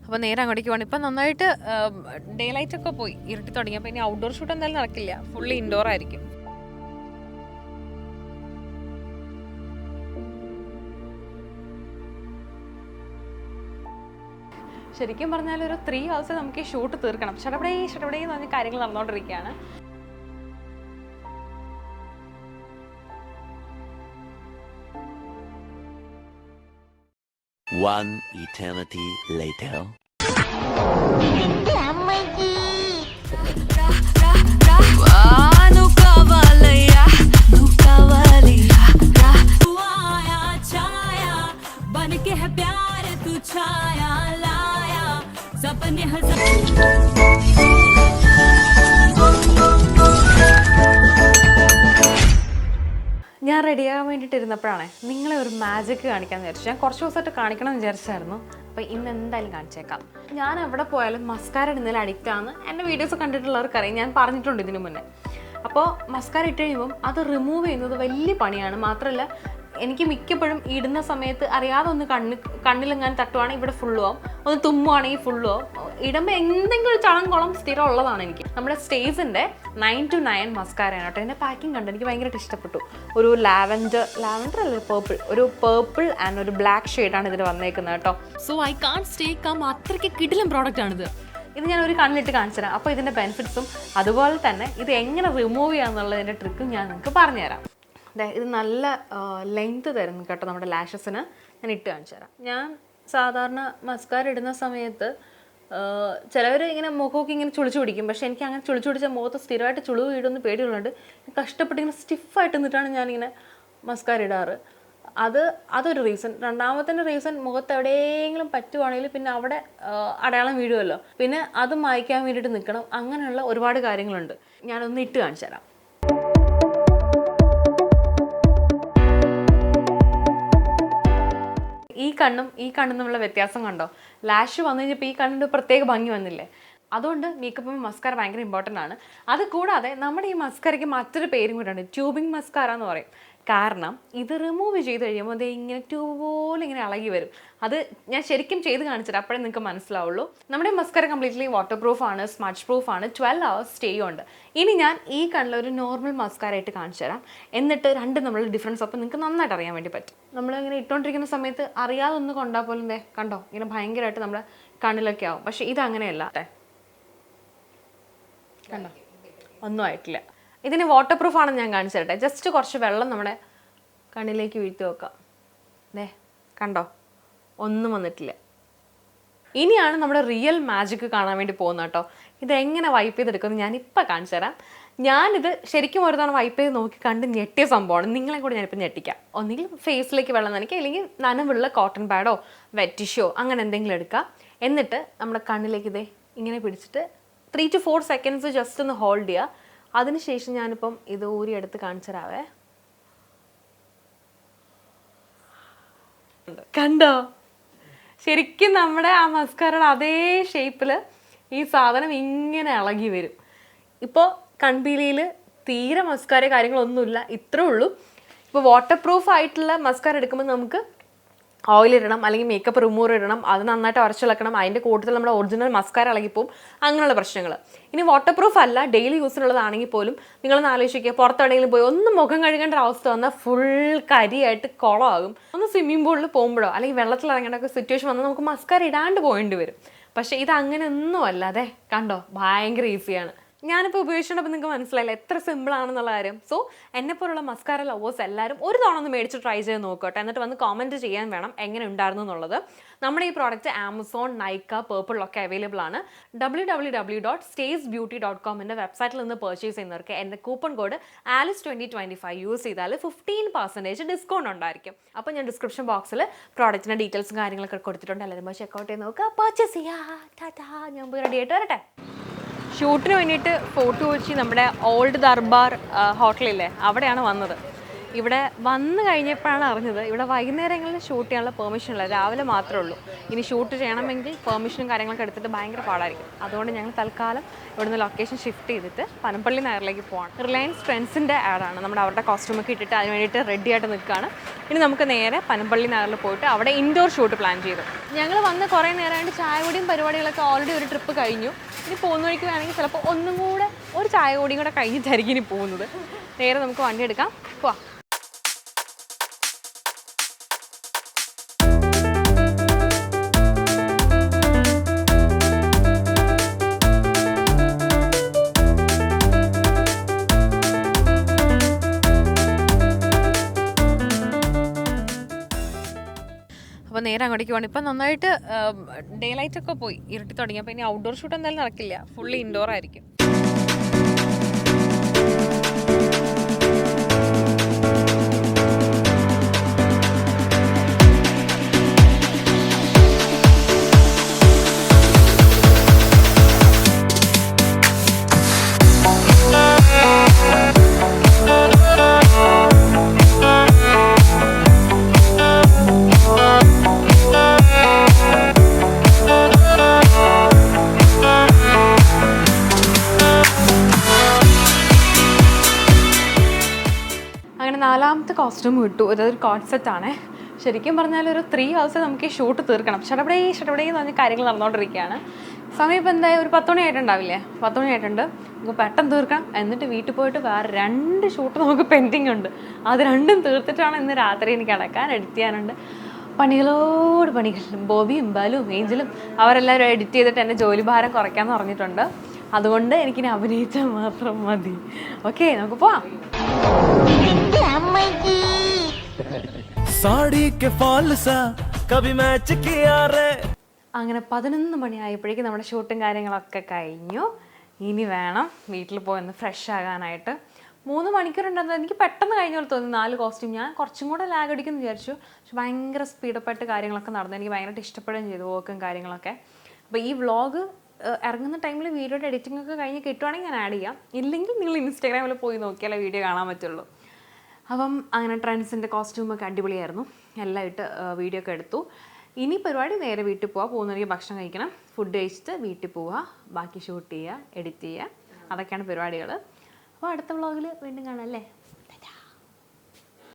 അപ്പോൾ നേരെ അങ്ങോട്ടേക്ക് പോകണം. ഇപ്പം നന്നായിട്ട് ഡേ ലൈറ്റൊക്കെ പോയി, ഇരുട്ടി തുടങ്ങി. അപ്പോൾ ഇനി ഔട്ട്ഡോർ ഷൂട്ട് എന്തായാലും നടക്കില്ല, ഫുള്ളി ഇൻഡോർ ആയിരിക്കും. ശരിക്കും പറഞ്ഞാൽ ഒരു 3 hours നമുക്ക് ഈ ഷൂട്ട് തീർക്കണം. ഷടപടേ എന്ന് പറഞ്ഞ കാര്യങ്ങൾ നടന്നുകൊണ്ടിരിക്കുകയാണ്. One eternity later. ഞാൻ റെഡിയാകാൻ വേണ്ടിയിട്ടിരുന്നപ്പോഴാണ് നിങ്ങളെ ഒരു മാജിക് കാണിക്കാമെന്ന് വിചാരിച്ചു. ഞാൻ കുറച്ച് ദിവസമായിട്ട് കാണിക്കണം എന്ന് വിചാരിച്ചായിരുന്നു. അപ്പോൾ ഇന്ന് എന്തായാലും കാണിച്ചേക്കാം. ഞാൻ എവിടെ പോയാലും മസ്കാര ഇടുന്നതിൽ അഡിക്റ്റ് ആണ്. എൻ്റെ വീഡിയോസ് കണ്ടിട്ടുള്ളവർക്കറിയാം, ഞാൻ പറഞ്ഞിട്ടുണ്ട് ഇതിനു മുന്നേ. അപ്പോൾ മസ്കാര ഇട്ട് കഴിയുമ്പം അത് റിമൂവ് ചെയ്യുന്നത് വലിയ പണിയാണ്. മാത്രമല്ല എനിക്ക് മിക്കപ്പോഴും ഇടുന്ന സമയത്ത് അറിയാതെ ഒന്ന് കണ്ണിലെങ്ങാൻ തട്ടുവാണെങ്കിൽ ഇവിടെ ഫുള്ളും ആവും, ഒന്ന് തുമ്മുവാണെങ്കിൽ ഫുള്ളും ആവും. ഇടുമ്പോൾ എന്തെങ്കിലും ഒരു ചളംകുളം സ്ഥിരം ഉള്ളതാണ് എനിക്ക്. നമ്മുടെ സ്റ്റേസിൻ്റെ 9 to 9 മസ്കാരയാണ് കേട്ടോ. എൻ്റെ പാക്കിംഗ് കണ്ട് എനിക്ക് ഭയങ്കരമായിട്ട് ഇഷ്ടപ്പെട്ടു. ഒരു ലാവൻഡർ അല്ല പേർപ്പിൾ ആൻഡ് ഒരു ബ്ലാക്ക് ഷെയ്ഡാണ് ഇതിൽ വന്നേക്കുന്നത് കേട്ടോ. So I can stay calm, അത്രയ്ക്ക് കിടിലൻ പ്രോഡക്റ്റ് ആണിത്. ഇത് ഞാൻ ഒരു കണ്ണിലിട്ട് കാണിച്ചു തരാം. അപ്പോൾ ഇതിൻ്റെ ബെനിഫിറ്റ്സും അതുപോലെ തന്നെ ഇത് എങ്ങനെ റിമൂവ് ചെയ്യാന്നുള്ളതിൻ്റെ ട്രിക്കും ഞാൻ നിങ്ങൾക്ക് പറഞ്ഞുതരാം. ഇത് നല്ല ലെങ്ത് തരുന്നു കേട്ടോ നമ്മുടെ ലാഷസിന്. ഞാൻ ഇട്ട് കാണിച്ചു തരാം. ഞാൻ സാധാരണ മസ്കാര ഇടുന്ന സമയത്ത് ചിലവർ ഇങ്ങനെ മുഖമൊക്കെ ഇങ്ങനെ ചുളിച്ചു പിടിക്കും. പക്ഷേ എനിക്ക് അങ്ങനെ ചുളിച്ചു പിടിച്ച മുഖത്ത് സ്ഥിരമായിട്ട് ചുളിവ് വീടുമെന്ന് പേടിയുള്ളതുകൊണ്ട് കഷ്ടപ്പെട്ട് ഇങ്ങനെ സ്റ്റിഫായിട്ട് നിന്നിട്ടാണ് ഞാനിങ്ങനെ മസ്കാര ഇടാറ്. അതൊരു റീസൺ. രണ്ടാമത്തെ റീസൺ, മുഖത്ത് എവിടെയെങ്കിലും പറ്റുവാണെങ്കിൽ പിന്നെ അവിടെ അടയാളം വീഴുമല്ലോ, പിന്നെ അത് മായ്ക്കാൻ വേണ്ടിയിട്ട് നിൽക്കണം. അങ്ങനെയുള്ള ഒരുപാട് കാര്യങ്ങളുണ്ട്. ഞാനൊന്ന് ഇട്ട് കാണിച്ചു തരാം. ഈ കണ്ണും തമ്മിലുള്ള വ്യത്യാസം കണ്ടോ? ലാഷ് വന്നു കഴിഞ്ഞപ്പോൾ ഈ കണ്ണിൻ്റെ പ്രത്യേക ഭംഗി വന്നില്ലേ? അതുകൊണ്ട് മേക്കപ്പും മസ്കാര ഭയങ്കര ഇമ്പോർട്ടൻ്റ് ആണ്. അത് കൂടാതെ നമ്മുടെ ഈ മസ്കാരയ്ക്ക് മറ്റൊരു പേരും കൂടെ ഉണ്ട്, ട്യൂബിങ് മസ്കാര എന്ന് പറയും. കാരണം ഇത് റിമൂവ് ചെയ്ത് കഴിയുമ്പോൾ അത് ഇങ്ങനെ ട്യൂബ് പോലെ ഇങ്ങനെ ഇളകി വരും. അത് ഞാൻ ശരിക്കും ചെയ്ത് കാണിച്ചിട്ട് അപ്പോഴേ നിങ്ങൾക്ക് മനസ്സിലാവുള്ളൂ. നമ്മുടെ മസ്കാര കംപ്ലീറ്റ്ലി വാട്ടർ പ്രൂഫ് ആണ്, സ്മഡ്ജ് പ്രൂഫ് ആണ്, 12 hours സ്റ്റേ ഉണ്ട്. ഇനി ഞാൻ ഈ കണ്ണിലൊരു നോർമൽ മസ്കാര ആയിട്ട് കാണിച്ചു തരാം. എന്നിട്ട് രണ്ടും തമ്മിലുള്ള ഡിഫറൻസ് അപ്പോൾ നിങ്ങൾക്ക് നന്നായിട്ട് അറിയാൻ വേണ്ടി പറ്റും. നമ്മളിങ്ങനെ ഇട്ടുകൊണ്ടിരിക്കുന്ന സമയത്ത് അറിയാതെ ഒന്ന് കൊണ്ടാൽ പോലും കണ്ടോ ഇങ്ങനെ ഭയങ്കരമായിട്ട് നമ്മുടെ കണ്ണിലൊക്കെ ആവും. പക്ഷേ ഇതങ്ങനെയല്ല. കണ്ടോ, ഒന്നും ആയിട്ടില്ല. ഇതിന് വാട്ടർ പ്രൂഫ് ആണെന്ന് ഞാൻ കാണിച്ചു തരട്ടെ. ജസ്റ്റ് കുറച്ച് വെള്ളം നമ്മുടെ കണ്ണിലേക്ക് വീഴ്ത്തി വെക്കാം. കണ്ടോ, ഒന്നും വന്നിട്ടില്ല. ഇനിയാണ് നമ്മുടെ റിയൽ മാജിക് കാണാൻ വേണ്ടി പോകുന്നത് കേട്ടോ. ഇതെങ്ങനെ വൈപ്പ് ചെയ്തെടുക്കുമെന്ന് ഞാനിപ്പോൾ കാണിച്ചു തരാം. ഞാനിത് ശരിക്കും ഒരു തവണ വൈപ്പ് ചെയ്ത് നോക്കി കണ്ട് ഞെട്ടിയ സംഭവമാണ്. നിങ്ങളെ കൂടെ ഞാനിപ്പോൾ ഞെട്ടിക്കാം. ഒന്നുകിൽ ഫേസിലേക്ക് വെള്ളം നനയ്ക്കുക, അല്ലെങ്കിൽ നനവുള്ള കോട്ടൺ പാഡോ വെറ്റ് ടിഷ്യോ അങ്ങനെ എന്തെങ്കിലും എടുക്കുക. എന്നിട്ട് നമ്മുടെ കണ്ണിലേക്ക് ഇങ്ങനെ പിടിച്ചിട്ട് 3 to 4 seconds ജസ്റ്റ് ഒന്ന് ഹോൾഡ് ചെയ്യുക. അതിനുശേഷം ഞാനിപ്പം ഇത് ഊരി എടുത്ത് കാണിച്ചു തരാവേ. കണ്ടോ, ശരിക്കും നമ്മുടെ ആ മസ്കാരയുടെ അതേ ഷേപ്പിൽ ഈ സാധനം ഇങ്ങനെ ഇളകി വരും. ഇപ്പോൾ കൺപീലിയിൽ തീരെ മസ്കാര കാര്യങ്ങളൊന്നുമില്ല, ഇത്രേ ഉള്ളൂ. ഇപ്പോൾ വാട്ടർ പ്രൂഫ് ആയിട്ടുള്ള മസ്കാര എടുക്കുമ്പോൾ നമുക്ക് ഓയിൽ ഇടണം, അല്ലെങ്കിൽ മേക്കപ്പ് റിമൂവർ ഇടണം, അത് നന്നായിട്ട് ഉരച്ചിളക്കണം. അതിൻ്റെ കൂട്ടത്തിൽ നമ്മുടെ ഒറിജിനൽ മസ്കാര ഇളകിപ്പോവും, അങ്ങനെയുള്ള പ്രശ്നങ്ങൾ. ഇനി വാട്ടർ പ്രൂഫ് അല്ല, ഡെയിലി യൂസിനുള്ളതാണെങ്കിൽ പോലും നിങ്ങളൊന്ന് ആലോചിക്കുക, പുറത്തെവിടെയെങ്കിലും പോയി ഒന്ന് മുഖം കഴുകേണ്ട അവസ്ഥ വന്നാൽ ഫുൾ കരിയായിട്ട് കുളമാകും. ഒന്ന് സ്വിമ്മിംഗ് പൂളിൽ പോകുമ്പോഴോ അല്ലെങ്കിൽ വെള്ളത്തിൽ ഇറങ്ങേണ്ട സിറ്റുവേഷൻ വന്നാൽ നമുക്ക് മസ്കാര ഇടാണ്ട് പോകേണ്ടി വരും. പക്ഷേ ഇത് അങ്ങനെ ഒന്നും അല്ലാതെ കണ്ടോ, ഭയങ്കര ഈസിയാണ്. ഞാനിപ്പോൾ ഉപയോഗിച്ചിട്ടപ്പോൾ നിങ്ങൾക്ക് മനസ്സിലായില്ല എത്ര സിമ്പിളാണെന്നുള്ള കാര്യം. സോ എന്നെപ്പോലുള്ള മസ്കാര ലവേഴ്സ് എല്ലാവരും ഒരു തവണ ഒന്ന് മേടിച്ച് ട്രൈ ചെയ്ത് നോക്കട്ടെ. എന്നിട്ട് വന്ന് കമൻറ്റ് ചെയ്യാൻ വേണം എങ്ങനെ ഉണ്ടായിരുന്നു എന്നുള്ളത്. നമ്മുടെ ഈ പ്രോഡക്റ്റ് ആമസോൺ, നൈക്ക, പേർപ്പിളിലൊക്കെ അവൈലബിൾ ആണ്. www.stacebbeauty.com വെബ്സൈറ്റിൽ നിന്ന് പർച്ചേസ് ചെയ്യുന്നവർക്ക് എൻ്റെ കൂപ്പൺ കോഡ് ALICE2025 യൂസ് ചെയ്താൽ 15% ഡിസ്കൗണ്ട് ഉണ്ടായിരിക്കും. അപ്പോൾ ഞാൻ ഡിസ്ക്രിപ്ഷൻ ബോക്സിൽ പ്രോഡക്റ്റിൻ്റെ ഡീറ്റെയിൽസും കാര്യങ്ങളൊക്കെ കൊടുത്തിട്ടുണ്ട്. എല്ലാവരും പോയി ചെക്കൗട്ട് ചെയ്ത് നോക്കുക, പർച്ചേസ് ചെയ്യുക. ടാറ്റാ, ഞാൻ പോയി റെഡി ആയിട്ട് വരട്ടെ. ഷൂട്ടിന് വേണ്ടിയിട്ട് ഫോർട്ട് കൊച്ചി നമ്മുടെ ഓൾഡ് ദർബാർ ഹോട്ടലില്ലേ, അവിടെയാണ് വന്നത്. ഇവിടെ വന്നു കഴിഞ്ഞപ്പോഴാണ് അറിഞ്ഞത് ഇവിടെ വൈകുന്നേരങ്ങളിൽ ഷൂട്ട് ചെയ്യാനുള്ള പെർമിഷൻ ഉള്ളത്, രാവിലെ മാത്രമേ ഉള്ളൂ. ഇനി ഷൂട്ട് ചെയ്യണമെങ്കിൽ പെർമിഷനും കാര്യങ്ങളൊക്കെ എടുത്തിട്ട് ഭയങ്കര പാടായിരിക്കും. അതുകൊണ്ട് ഞങ്ങൾ തൽക്കാലം ഇവിടുന്ന് ലൊക്കേഷൻ ഷിഫ്റ്റ് ചെയ്തിട്ട് പനമ്പള്ളി നഗറിലേക്ക് പോവാണ്. റിലയൻസ് ട്രെൻഡ്സിൻ്റെ ആഡാണ്. നമ്മുടെ അവരുടെ കോസ്റ്റ്യൂമൊക്കെ ഇട്ടിട്ട് അതിന് വേണ്ടിയിട്ട് റെഡി ആയിട്ട് നിൽക്കുകയാണ്. ഇനി നമുക്ക് നേരെ പനമ്പള്ളി നഗറിൽ പോയിട്ട് അവിടെ ഇൻഡോർ ഷൂട്ട് പ്ലാൻ ചെയ്തു. ഞങ്ങൾ വന്ന് കുറേ നേരമായിട്ട് ചായ കുടിയും പരിപാടികളൊക്കെ ഓൾറെഡി ഒരു ട്രിപ്പ് കഴിഞ്ഞു. ഇനി പോകുന്ന വഴിക്ക് വേണമെങ്കിൽ ചിലപ്പോൾ ഒന്നും കൂടെ ഒരു ചായ കൂടിയും കൂടെ കഴിഞ്ഞിട്ടായിരിക്കും ഇനി പോകുന്നത്. നേരെ നമുക്ക് വണ്ടി എടുക്കാം, പോവാം. അപ്പോൾ നേരെ അങ്ങോട്ടേക്ക് പോകണം. ഇപ്പം നന്നായിട്ട് ഡേ ലൈറ്റൊക്കെ പോയി, ഇരുട്ടി തുടങ്ങി. അപ്പോൾ ഇനി ഔട്ട്ഡോർ ഷൂട്ട് എന്തായാലും നടക്കില്ല, ഫുള്ളി ഇൻഡോർ ആയിരിക്കും. അങ്ങനെ 4ാമത്തെ കോസ്റ്റ്യൂം കിട്ടു. ഇതൊരു കോൺസെപ്റ്റാണ്. ശരിക്കും പറഞ്ഞാൽ ഒരു 3 hours നമുക്ക് ഈ ഷൂട്ട് തീർക്കണം. ഷടപടേ എന്ന് പറഞ്ഞ കാര്യങ്ങൾ നടന്നുകൊണ്ടിരിക്കുകയാണ്. സമയം ഇപ്പോൾ എന്തായാലും ഒരു 10 മണിയായിട്ടുണ്ടാവില്ലേ? 10 മണിയായിട്ടുണ്ട്. നമുക്ക് പെട്ടെന്ന് തീർക്കണം. എന്നിട്ട് വീട്ടിൽ പോയിട്ട് വേറെ 2 ഷൂട്ട് നമുക്ക് പെൻഡിങ് ഉണ്ട്. അത് 2ഉം തീർത്തിട്ടാണ് ഇന്ന് രാത്രി എനിക്ക് അടക്കാൻ, എഡിറ്റ് ചെയ്യാനുണ്ട്. പണികളോട് പണികൾ. ബോബിയും ബാലും ഏഞ്ചലും അവരെല്ലാവരും എഡിറ്റ് ചെയ്തിട്ട് എൻ്റെ ജോലിഭാരം കുറയ്ക്കാമെന്ന് പറഞ്ഞിട്ടുണ്ട്. അതുകൊണ്ട് എനിക്കിനി അഭിനയിച്ചാൽ മാത്രം മതി. ഓക്കെ, നമുക്ക് പോവാം. അങ്ങനെ 11 മണിയായപ്പോഴേക്കും നമ്മുടെ ഷൂട്ടും കാര്യങ്ങളൊക്കെ കഴിഞ്ഞു. ഇനി വേണം വീട്ടിൽ പോയി ഫ്രഷ് ആകാനായിട്ട്. 3 മണിക്കൂറുണ്ടെന്ന് എനിക്ക് പെട്ടെന്ന് കഴിഞ്ഞ പോലെ തോന്നി. 4 കോസ്റ്റ്യൂം. ഞാൻ കുറച്ചും കൂടെ ലാഗ് അടിക്കുമെന്ന് വിചാരിച്ചു. പക്ഷെ ഭയങ്കര സ്പീഡപ്പായിട്ട് കാര്യങ്ങളൊക്കെ നടന്നു. എനിക്ക് ഭയങ്കരമായിട്ട് ഇഷ്ടപ്പെടുകയും ചെയ്തു വർക്കും കാര്യങ്ങളൊക്കെ. അപ്പോൾ ഈ വ്ളോഗ് ഇറങ്ങുന്ന ടൈമിൽ വീഡിയോയുടെ എഡിറ്റിംഗ് ഒക്കെ കഴിഞ്ഞ് കിട്ടുവാണെങ്കിൽ ഞാൻ ആഡ് ചെയ്യാം. ഇല്ലെങ്കിൽ നിങ്ങൾ ഇൻസ്റ്റാഗ്രാമിൽ പോയി നോക്കിയാലേ വീഡിയോ കാണാൻ പറ്റുള്ളൂ. അപ്പം അങ്ങനെ ട്രെൻഡ്സിൻ്റെ കോസ്റ്റ്യൂമൊക്കെ അടിപൊളിയായിരുന്നു. എല്ലാം ഇട്ട് വീഡിയോ ഒക്കെ എടുത്തു. ഇനി പരിപാടി നേരെ വീട്ടിൽ പോവുക. പോകുന്നവർക്ക് ഭക്ഷണം കഴിക്കണം, ഫുഡ് കഴിച്ചിട്ട് വീട്ടിൽ പോവുക, ബാക്കി ഷൂട്ട് ചെയ്യുക, എഡിറ്റ് ചെയ്യുക. അതൊക്കെയാണ് പരിപാടികൾ. അപ്പോൾ അടുത്ത വ്ളോഗിൽ വീണ്ടും കാണാം അല്ലേ?